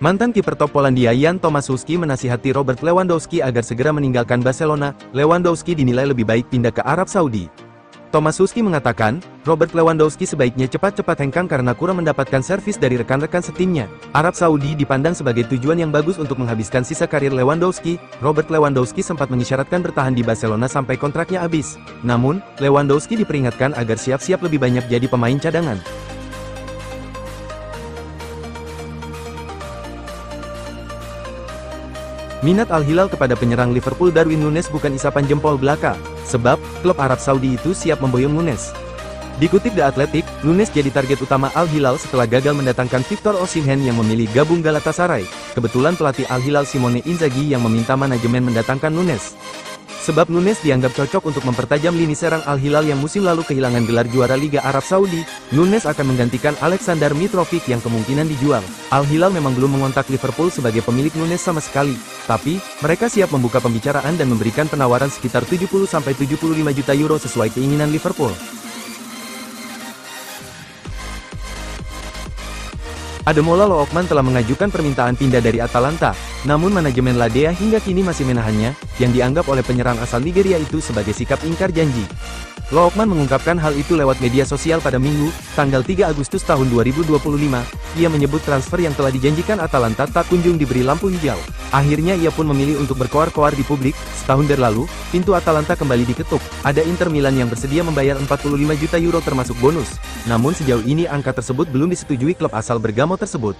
Mantan kiper top Polandia Jan Tomaszewski menasihati Robert Lewandowski agar segera meninggalkan Barcelona. Lewandowski dinilai lebih baik pindah ke Arab Saudi. Tomaszewski mengatakan, Robert Lewandowski sebaiknya cepat-cepat hengkang karena kurang mendapatkan servis dari rekan-rekan setimnya. Arab Saudi dipandang sebagai tujuan yang bagus untuk menghabiskan sisa karir Lewandowski. Robert Lewandowski sempat mengisyaratkan bertahan di Barcelona sampai kontraknya habis. Namun, Lewandowski diperingatkan agar siap-siap lebih banyak jadi pemain cadangan. Minat Al-Hilal kepada penyerang Liverpool Darwin Núñez bukan isapan jempol belaka, sebab klub Arab Saudi itu siap memboyong Núñez. Dikutip The Athletic, Núñez jadi target utama Al-Hilal setelah gagal mendatangkan Victor Osimhen yang memilih gabung Galatasaray. Kebetulan pelatih Al-Hilal Simone Inzaghi yang meminta manajemen mendatangkan Núñez. Sebab Núñez dianggap cocok untuk mempertajam lini serang Al-Hilal yang musim lalu kehilangan gelar juara Liga Arab Saudi. Núñez akan menggantikan Aleksandar Mitrovic yang kemungkinan dijual. Al-Hilal memang belum mengontak Liverpool sebagai pemilik Núñez sama sekali. Tapi, mereka siap membuka pembicaraan dan memberikan penawaran sekitar 70-75 juta euro sesuai keinginan Liverpool. Ademola Lookman telah mengajukan permintaan pindah dari Atalanta, namun manajemen Ladea hingga kini masih menahannya, yang dianggap oleh penyerang asal Nigeria itu sebagai sikap ingkar janji. Lookman mengungkapkan hal itu lewat media sosial pada Minggu, tanggal 3 Agustus tahun 2025. Ia menyebut transfer yang telah dijanjikan Atalanta tak kunjung diberi lampu hijau. Akhirnya ia pun memilih untuk berkoar-koar di publik. Setahun berlalu, pintu Atalanta kembali diketuk. Ada Inter Milan yang bersedia membayar 45 juta euro termasuk bonus. Namun sejauh ini angka tersebut belum disetujui klub asal Bergamo tersebut.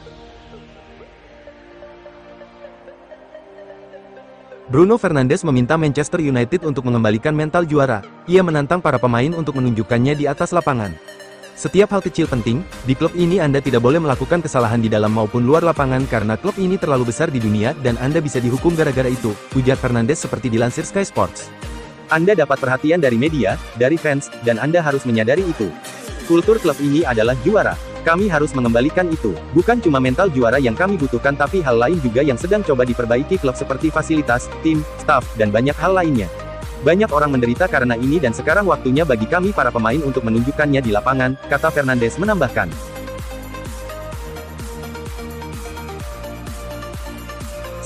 Bruno Fernandes meminta Manchester United untuk mengembalikan mental juara. Ia menantang para pemain untuk menunjukkannya di atas lapangan. Setiap hal kecil penting, di klub ini Anda tidak boleh melakukan kesalahan di dalam maupun luar lapangan karena klub ini terlalu besar di dunia dan Anda bisa dihukum gara-gara itu, ujar Fernandes seperti dilansir Sky Sports. Anda dapat perhatian dari media, dari fans, dan Anda harus menyadari itu. Kultur klub ini adalah juara. Kami harus mengembalikan itu. Bukan cuma mental juara yang kami butuhkan tapi hal lain juga yang sedang coba diperbaiki klub seperti fasilitas, tim, staf, dan banyak hal lainnya. Banyak orang menderita karena ini dan sekarang waktunya bagi kami para pemain untuk menunjukkannya di lapangan, kata Fernandes menambahkan.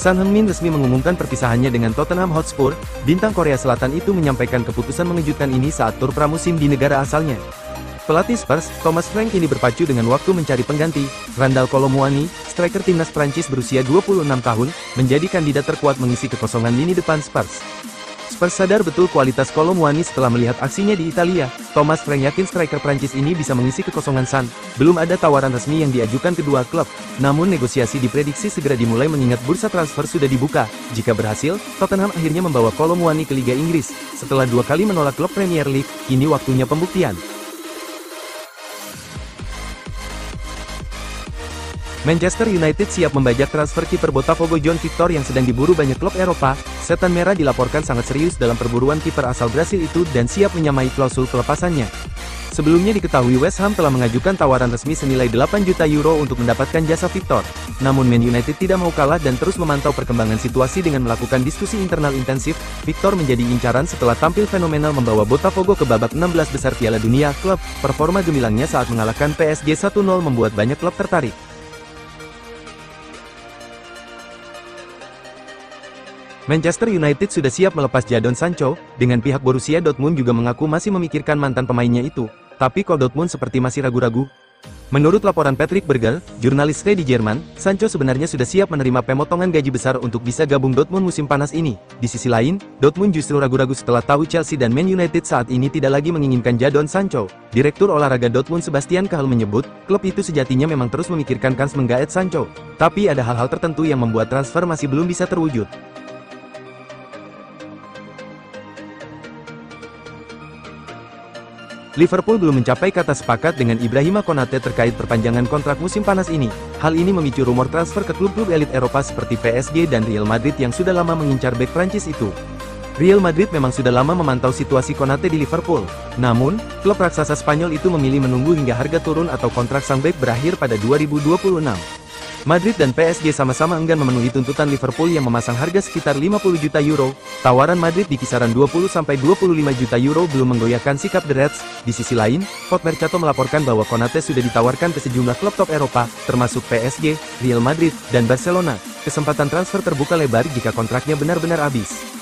Son Heung-min resmi mengumumkan perpisahannya dengan Tottenham Hotspur. Bintang Korea Selatan itu menyampaikan keputusan mengejutkan ini saat tur pramusim di negara asalnya. Pelatih Spurs, Thomas Frank ini berpacu dengan waktu mencari pengganti. Randal Kolo Muani, striker timnas Prancis berusia 26 tahun, menjadi kandidat terkuat mengisi kekosongan lini depan Spurs. Spurs sadar betul kualitas Kolo Muani setelah melihat aksinya di Italia. Thomas Frank yakin striker Prancis ini bisa mengisi kekosongan Son. Belum ada tawaran resmi yang diajukan kedua klub. Namun negosiasi diprediksi segera dimulai mengingat bursa transfer sudah dibuka. Jika berhasil, Tottenham akhirnya membawa Kolo Muani ke Liga Inggris. Setelah 2 kali menolak klub Premier League, kini waktunya pembuktian. Manchester United siap membajak transfer kiper Botafogo João Victor yang sedang diburu banyak klub Eropa. Setan Merah dilaporkan sangat serius dalam perburuan kiper asal Brasil itu dan siap menyamai klausul pelepasannya. Sebelumnya diketahui West Ham telah mengajukan tawaran resmi senilai 8 juta euro untuk mendapatkan jasa Victor. Namun Man United tidak mau kalah dan terus memantau perkembangan situasi dengan melakukan diskusi internal intensif. Victor menjadi incaran setelah tampil fenomenal membawa Botafogo ke babak 16 besar Piala Dunia. Klub performa gemilangnya saat mengalahkan PSG 1-0 membuat banyak klub tertarik. Manchester United sudah siap melepas Jadon Sancho, dengan pihak Borussia Dortmund juga mengaku masih memikirkan mantan pemainnya itu. Tapi kok Dortmund seperti masih ragu-ragu? Menurut laporan Patrick Berger, jurnalis di Jerman, Sancho sebenarnya sudah siap menerima pemotongan gaji besar untuk bisa gabung Dortmund musim panas ini. Di sisi lain, Dortmund justru ragu-ragu setelah tahu Chelsea dan Man United saat ini tidak lagi menginginkan Jadon Sancho. Direktur olahraga Dortmund Sebastian Kehl menyebut, klub itu sejatinya memang terus memikirkan kans menggaet Sancho. Tapi ada hal-hal tertentu yang membuat transfer masih belum bisa terwujud. Liverpool belum mencapai kata sepakat dengan Ibrahima Konate terkait perpanjangan kontrak musim panas ini. Hal ini memicu rumor transfer ke klub-klub elit Eropa seperti PSG dan Real Madrid yang sudah lama mengincar bek Prancis itu. Real Madrid memang sudah lama memantau situasi Konate di Liverpool. Namun, klub raksasa Spanyol itu memilih menunggu hingga harga turun atau kontrak sang bek berakhir pada 2026. Madrid dan PSG sama-sama enggan memenuhi tuntutan Liverpool yang memasang harga sekitar 50 juta euro. Tawaran Madrid di kisaran 20-25 juta euro belum menggoyahkan sikap The Reds. Di sisi lain, Sport Mercato melaporkan bahwa Konate sudah ditawarkan ke sejumlah klub top Eropa, termasuk PSG, Real Madrid, dan Barcelona. Kesempatan transfer terbuka lebar jika kontraknya benar-benar habis.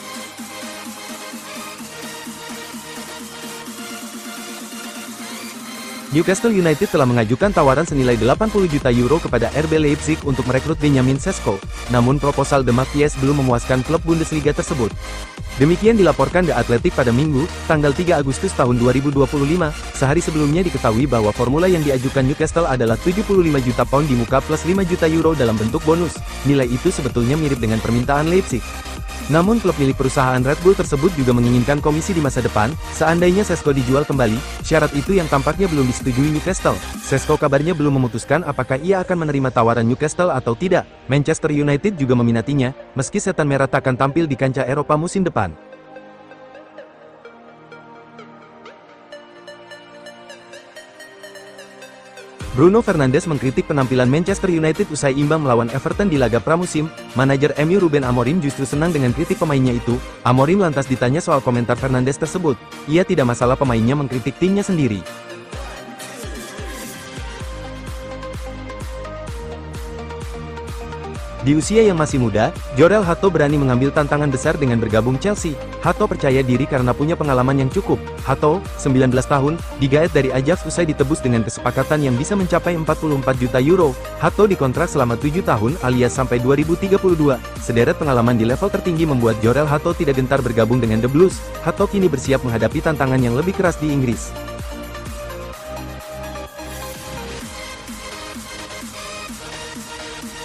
Newcastle United telah mengajukan tawaran senilai 80 juta euro kepada RB Leipzig untuk merekrut Benjamin Sesko, namun proposal The Magpies belum memuaskan klub Bundesliga tersebut. Demikian dilaporkan The Athletic pada Minggu, tanggal 3 Agustus tahun 2025, sehari sebelumnya diketahui bahwa formula yang diajukan Newcastle adalah 75 juta pound di muka plus 5 juta euro dalam bentuk bonus. Nilai itu sebetulnya mirip dengan permintaan Leipzig. Namun klub milik perusahaan Red Bull tersebut juga menginginkan komisi di masa depan, seandainya Sesko dijual kembali. Syarat itu yang tampaknya belum disetujui Newcastle. Sesko kabarnya belum memutuskan apakah ia akan menerima tawaran Newcastle atau tidak. Manchester United juga meminatinya, meski setan merah takkan tampil di kancah Eropa musim depan. Bruno Fernandes mengkritik penampilan Manchester United usai imbang melawan Everton di laga pramusim. Manajer MU Ruben Amorim justru senang dengan kritik pemainnya itu. Amorim lantas ditanya soal komentar Fernandes tersebut. Ia tidak masalah pemainnya mengkritik timnya sendiri. Di usia yang masih muda, Jorel Hato berani mengambil tantangan besar dengan bergabung Chelsea. Hato percaya diri karena punya pengalaman yang cukup. Hato, 19 tahun, digaet dari Ajax usai ditebus dengan kesepakatan yang bisa mencapai 44 juta euro. Hato dikontrak selama 7 tahun alias sampai 2032. Sederet pengalaman di level tertinggi membuat Jorel Hato tidak gentar bergabung dengan The Blues. Hato kini bersiap menghadapi tantangan yang lebih keras di Inggris.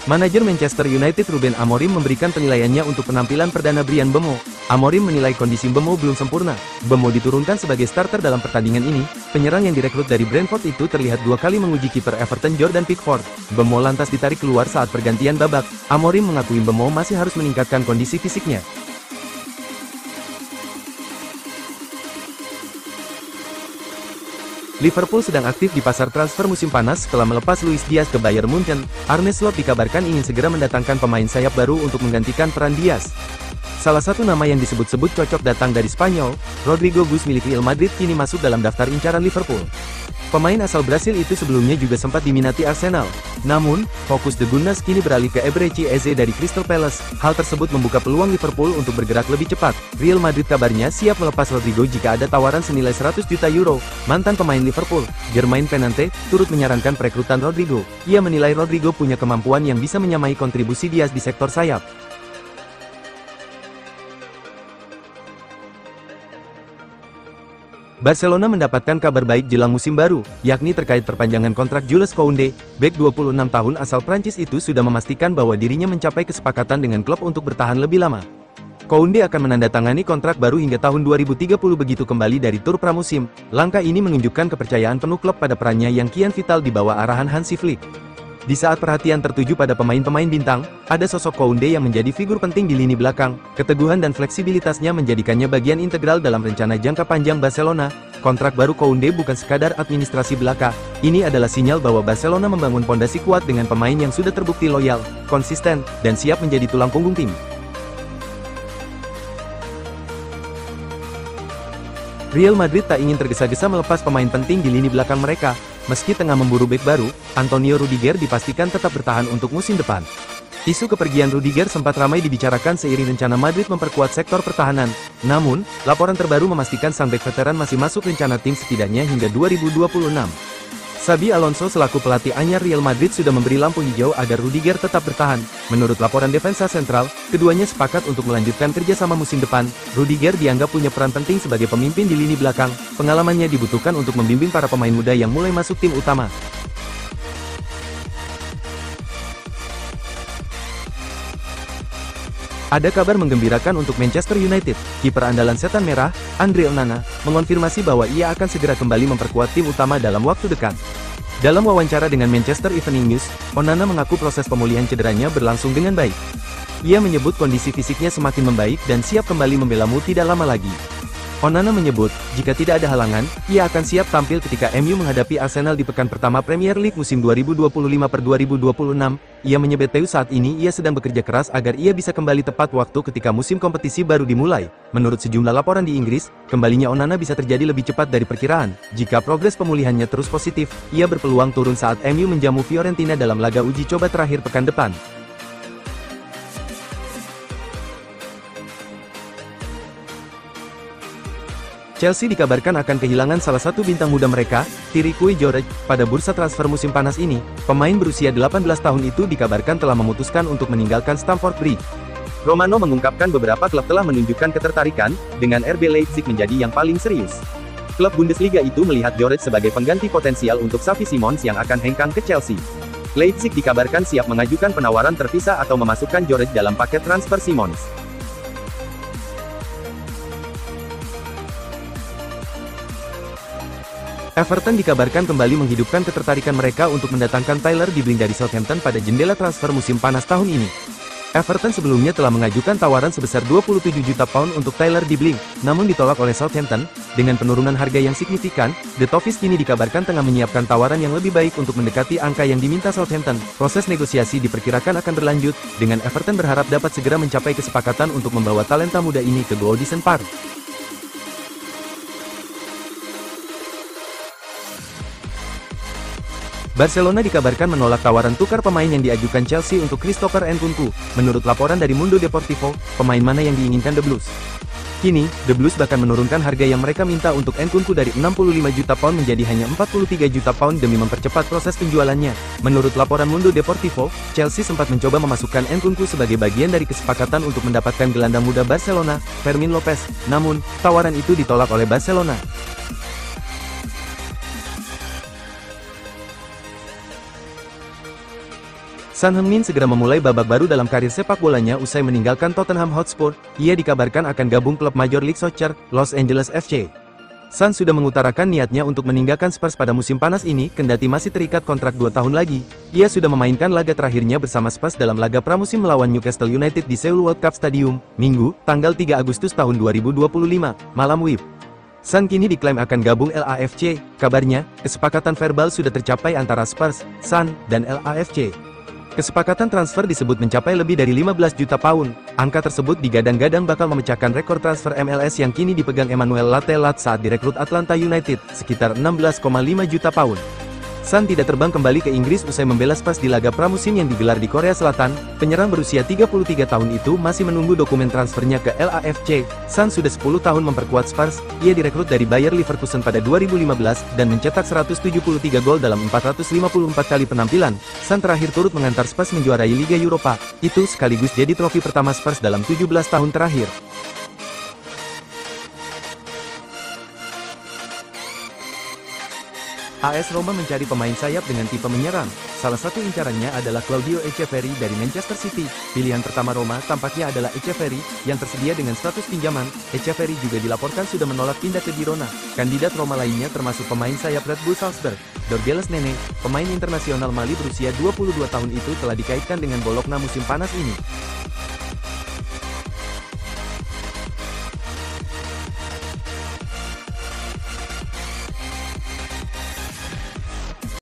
Manajer Manchester United Ruben Amorim memberikan penilaiannya untuk penampilan perdana Bryan Mbeumo. Amorim menilai kondisi Mbeumo belum sempurna. Mbeumo diturunkan sebagai starter dalam pertandingan ini. Penyerang yang direkrut dari Brentford itu terlihat 2 kali menguji kiper Everton Jordan Pickford. Mbeumo lantas ditarik keluar saat pergantian babak. Amorim mengakui Mbeumo masih harus meningkatkan kondisi fisiknya. Liverpool sedang aktif di pasar transfer musim panas setelah melepas Luis Diaz ke Bayern Munchen. Arne Slot dikabarkan ingin segera mendatangkan pemain sayap baru untuk menggantikan peran Diaz. Salah satu nama yang disebut-sebut cocok datang dari Spanyol, Rodrigo Gus milik Real Madrid kini masuk dalam daftar incaran Liverpool. Pemain asal Brasil itu sebelumnya juga sempat diminati Arsenal. Namun, fokus The Gunners kini beralih ke Eberechi Eze dari Crystal Palace. Hal tersebut membuka peluang Liverpool untuk bergerak lebih cepat. Real Madrid kabarnya siap melepas Rodrigo jika ada tawaran senilai 100 juta euro. Mantan pemain Liverpool, Germain Pennante, turut menyarankan perekrutan Rodrigo. Ia menilai Rodrigo punya kemampuan yang bisa menyamai kontribusi Diaz di sektor sayap. Barcelona mendapatkan kabar baik jelang musim baru, yakni terkait perpanjangan kontrak Jules Koundé. Bek 26 tahun asal Prancis itu sudah memastikan bahwa dirinya mencapai kesepakatan dengan klub untuk bertahan lebih lama. Koundé akan menandatangani kontrak baru hingga tahun 2030 begitu kembali dari tur pramusim. Langkah ini menunjukkan kepercayaan penuh klub pada perannya yang kian vital di bawah arahan Hansi Flick. Di saat perhatian tertuju pada pemain-pemain bintang, ada sosok Koundé yang menjadi figur penting di lini belakang. Keteguhan dan fleksibilitasnya menjadikannya bagian integral dalam rencana jangka panjang Barcelona. Kontrak baru Koundé bukan sekadar administrasi belaka. Ini adalah sinyal bahwa Barcelona membangun pondasi kuat dengan pemain yang sudah terbukti loyal, konsisten, dan siap menjadi tulang punggung tim. Real Madrid tak ingin tergesa-gesa melepas pemain penting di lini belakang mereka. Meski tengah memburu bek baru, Antonio Rudiger dipastikan tetap bertahan untuk musim depan. Isu kepergian Rudiger sempat ramai dibicarakan seiring rencana Madrid memperkuat sektor pertahanan. Namun, laporan terbaru memastikan sang bek veteran masih masuk rencana tim setidaknya hingga 2026. Xabi Alonso selaku pelatih anyar Real Madrid sudah memberi lampu hijau agar Rudiger tetap bertahan. Menurut laporan Defensa Central, keduanya sepakat untuk melanjutkan kerjasama musim depan. Rudiger dianggap punya peran penting sebagai pemimpin di lini belakang. Pengalamannya dibutuhkan untuk membimbing para pemain muda yang mulai masuk tim utama. Ada kabar menggembirakan untuk Manchester United. Kiper andalan setan merah, Andre Onana, mengonfirmasi bahwa ia akan segera kembali memperkuat tim utama dalam waktu dekat. Dalam wawancara dengan Manchester Evening News, Onana mengaku proses pemulihan cederanya berlangsung dengan baik. Ia menyebut kondisi fisiknya semakin membaik dan siap kembali membela MU tidak lama lagi. Onana menyebut, jika tidak ada halangan, ia akan siap tampil ketika MU menghadapi Arsenal di pekan pertama Premier League musim 2025-2026. Ia menyebut saat ini ia sedang bekerja keras agar ia bisa kembali tepat waktu ketika musim kompetisi baru dimulai. Menurut sejumlah laporan di Inggris, kembalinya Onana bisa terjadi lebih cepat dari perkiraan. Jika progres pemulihannya terus positif, ia berpeluang turun saat MU menjamu Fiorentina dalam laga uji coba terakhir pekan depan. Chelsea dikabarkan akan kehilangan salah satu bintang muda mereka, Thierry George, pada bursa transfer musim panas ini. Pemain berusia 18 tahun itu dikabarkan telah memutuskan untuk meninggalkan Stamford Bridge. Romano mengungkapkan beberapa klub telah menunjukkan ketertarikan, dengan RB Leipzig menjadi yang paling serius. Klub Bundesliga itu melihat George sebagai pengganti potensial untuk Xavi Simons yang akan hengkang ke Chelsea. Leipzig dikabarkan siap mengajukan penawaran terpisah atau memasukkan George dalam paket transfer Simons. Everton dikabarkan kembali menghidupkan ketertarikan mereka untuk mendatangkan Tyler Dibling dari Southampton pada jendela transfer musim panas tahun ini. Everton sebelumnya telah mengajukan tawaran sebesar 27 juta pound untuk Tyler Dibling, namun ditolak oleh Southampton. Dengan penurunan harga yang signifikan, The Toffees kini dikabarkan tengah menyiapkan tawaran yang lebih baik untuk mendekati angka yang diminta Southampton. Proses negosiasi diperkirakan akan berlanjut, dengan Everton berharap dapat segera mencapai kesepakatan untuk membawa talenta muda ini ke Goodison Park. Barcelona dikabarkan menolak tawaran tukar pemain yang diajukan Chelsea untuk Christopher Nkunku. Menurut laporan dari Mundo Deportivo, pemain mana yang diinginkan The Blues? Kini, The Blues bahkan menurunkan harga yang mereka minta untuk Nkunku dari 65 juta pound menjadi hanya 43 juta pound demi mempercepat proses penjualannya. Menurut laporan Mundo Deportivo, Chelsea sempat mencoba memasukkan Nkunku sebagai bagian dari kesepakatan untuk mendapatkan gelandang muda Barcelona, Fermin Lopez. Namun, tawaran itu ditolak oleh Barcelona. Son Heung-min segera memulai babak baru dalam karir sepak bolanya usai meninggalkan Tottenham Hotspur. Ia dikabarkan akan gabung klub Major League Soccer, Los Angeles FC. Son sudah mengutarakan niatnya untuk meninggalkan Spurs pada musim panas ini, kendati masih terikat kontrak 2 tahun lagi. Ia sudah memainkan laga terakhirnya bersama Spurs dalam laga pramusim melawan Newcastle United di Seoul World Cup Stadium, Minggu, tanggal 3 Agustus tahun 2025, malam WIB. Son kini diklaim akan gabung LAFC. Kabarnya, kesepakatan verbal sudah tercapai antara Spurs, Son, dan LAFC. Kesepakatan transfer disebut mencapai lebih dari 15 juta pound. Angka tersebut digadang-gadang bakal memecahkan rekor transfer MLS yang kini dipegang Emmanuel Latelat saat direkrut Atlanta United, sekitar 16,5 juta pound. Son tidak terbang kembali ke Inggris usai membela Spurs di laga pramusim yang digelar di Korea Selatan. Penyerang berusia 33 tahun itu masih menunggu dokumen transfernya ke LAFC. Son sudah 10 tahun memperkuat Spurs. Ia direkrut dari Bayer Leverkusen pada 2015 dan mencetak 173 gol dalam 454 kali penampilan. Son terakhir turut mengantar Spurs menjuarai Liga Eropa. Itu sekaligus jadi trofi pertama Spurs dalam 17 tahun terakhir. AS Roma mencari pemain sayap dengan tipe menyerang. Salah satu incarannya adalah Claudio Echeverri dari Manchester City. Pilihan pertama Roma tampaknya adalah Echeverri, yang tersedia dengan status pinjaman. Echeverri juga dilaporkan sudah menolak pindah ke Girona. Kandidat Roma lainnya termasuk pemain sayap Red Bull Salzburg, Dorgeles Nene. Pemain internasional Mali berusia 22 tahun itu telah dikaitkan dengan Bologna musim panas ini.